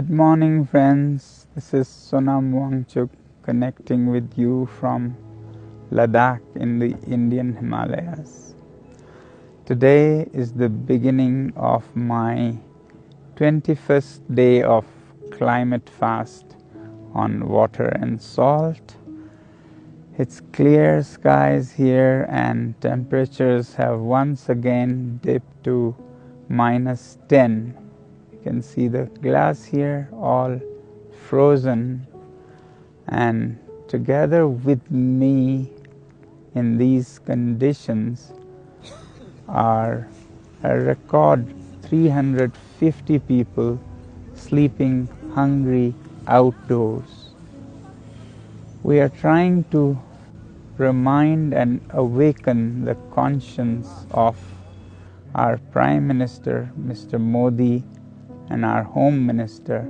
Good morning, friends. This is Sonam Wangchuk connecting with you from Ladakh in the Indian Himalayas. Today is the beginning of my 21st day of Climatefast on water and salt. It's clear skies here and temperatures have once again dipped to -10. You can see the glass here all frozen, and together with me in these conditions are a record 350 people sleeping hungry outdoors. We are trying to remind and awaken the conscience of our Prime Minister, Mr. Modi, and our Home Minister,